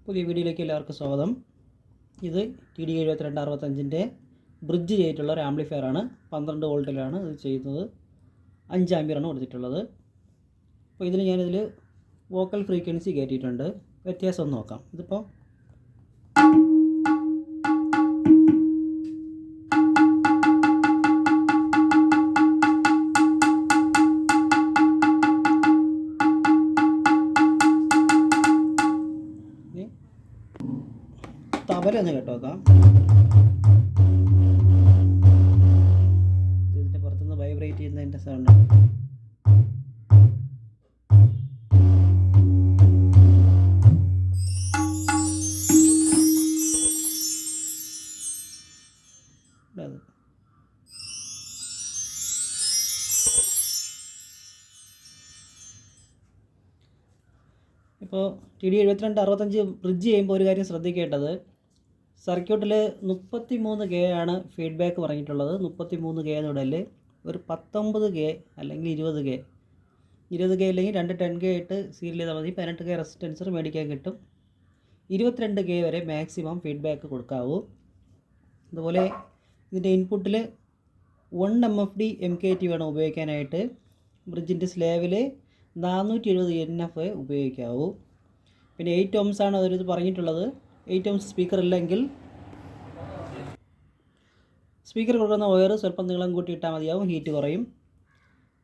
പുതിയ വീഡിയോയിലേക്ക് എല്ലാവർക്കും സ്വാഗതം. ഇത് TD7265ൻ്റെ ബ്രിഡ്ജ് ചെയ്തിട്ടുള്ള ഒരു ആംപ്ലിഫയർ ആണ്. 12 വോൾട്ടിലാണ് ഇത് ചെയ്യുന്നത്. 5 ആമ്പിയറാണ് കൊടുത്തിട്ടുള്ളത്. അപ്പോൾ ഞാനിതിൽ വോക്കൽ ഫ്രീക്വൻസി കയറ്റിയിട്ടുണ്ട്. വ്യത്യാസം ഒന്ന് നോക്കാം. ഇതിപ്പോൾ തബല ഒന്ന് കേട്ടോക്കാം. ഇതിൻ്റെ പുറത്തുനിന്ന് വൈബ്രേറ്റ് ചെയ്യുന്നതിൻ്റെ സൗണ്ട്. ഇപ്പോൾ TD7265 ബ്രിഡ്ജ് ചെയ്യുമ്പോൾ ഒരു കാര്യം ശ്രദ്ധിക്കേണ്ടത്, സർക്യൂട്ടിൽ 33K ആണ് ഫീഡ്ബാക്ക് പറഞ്ഞിട്ടുള്ളത്. 33K എന്നുടൽ ഒരു 19K അല്ലെങ്കിൽ 20K അല്ലെങ്കിൽ 2 10K ആയിട്ട് സീരിയൽ ചെയ്താൽ മതി. 18K റെസിസ്റ്റൻസർ മേടിക്കാൻ കിട്ടും. 22K വരെ മാക്സിമം ഫീഡ്ബാക്ക് കൊടുക്കാവൂ. അതുപോലെ ഇതിൻ്റെ ഇൻപുട്ടിൽ 1 MFD MKT വേണം ഉപയോഗിക്കാനായിട്ട്. ബ്രിഡ്ജിൻ്റെ സ്ലാബിൽ 470 NF ഉപയോഗിക്കാവൂ. പിന്നെ 8 ohms ആണ് അവരിത് പറഞ്ഞിട്ടുള്ളത്. 8 ohms സ്പീക്കർ ഇല്ലെങ്കിൽ സ്പീക്കർ കൊടുക്കുന്ന വയർ സ്വല്പം നീളം കൂട്ടി ഇട്ടാൽ മതിയാവും, ഹീറ്റ് കുറയും.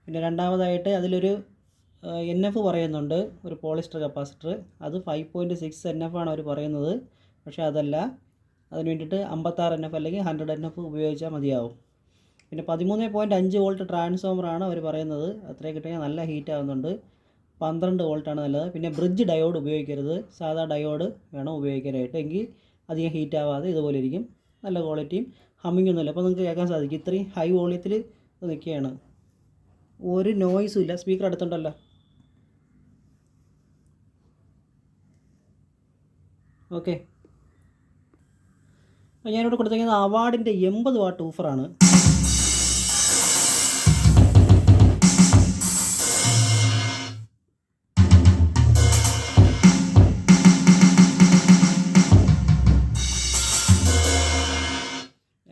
പിന്നെ രണ്ടാമതായിട്ട് അതിലൊരു NF പറയുന്നുണ്ട്, ഒരു പോളിസ്റ്റർ കപ്പാസിറ്റർ. അത് 5.6 NF ആണ് അവർ പറയുന്നത്. പക്ഷേ അതല്ല, അതിന് വേണ്ടിയിട്ട് 56 NF അല്ലെങ്കിൽ 100 NF ഉപയോഗിച്ചാൽ മതിയാവും. പിന്നെ 13.5 വോൾട്ട് ട്രാൻസ്ഫോമറാണ് അവർ പറയുന്നത്. അത്രയും കിട്ടിയാൽ നല്ല ഹീറ്റ് ആവുന്നുണ്ട്. 12 വോൾട്ടാണ് നല്ലത്. പിന്നെ ബ്രിഡ്ജ് ഡയോഡ് ഉപയോഗിക്കരുത്, സാധാ ഡയോഡ് വേണം ഉപയോഗിക്കാനായിട്ട്. എങ്കിൽ അധികം ഹീറ്റ് ആവാതെ ഇതുപോലെ ഇരിക്കും. നല്ല ക്വാളിറ്റിയും ഹമ്മിങ് ഒന്നുമില്ല. അപ്പോൾ നിങ്ങൾക്ക് കേൾക്കാൻ സാധിക്കും. ഇത്രയും ഹൈ വോളിയത്തിൽ നിൽക്കുകയാണ്, ഒരു നോയ്സും ഇല്ല. സ്പീക്കർ അടുത്തുണ്ടല്ലോ. ഓക്കെ, ഞാനിവിടെ കൊടുത്തിരിക്കുന്നത് അവാർഡിൻ്റെ 80 വാട്ട് ഊഫറാണ്.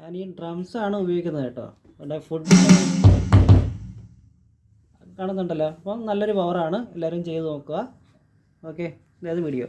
ഞാൻ ഈ ഡ്രംസാണ് ഉപയോഗിക്കുന്നത് കേട്ടോ. അവിടെ ഫുഡ് കാണുന്നുണ്ടല്ലോ. അപ്പം നല്ലൊരു പവറാണ്. എല്ലാവരും ചെയ്ത് നോക്കുക. ഓക്കെ, ഇതായത് വീഡിയോ.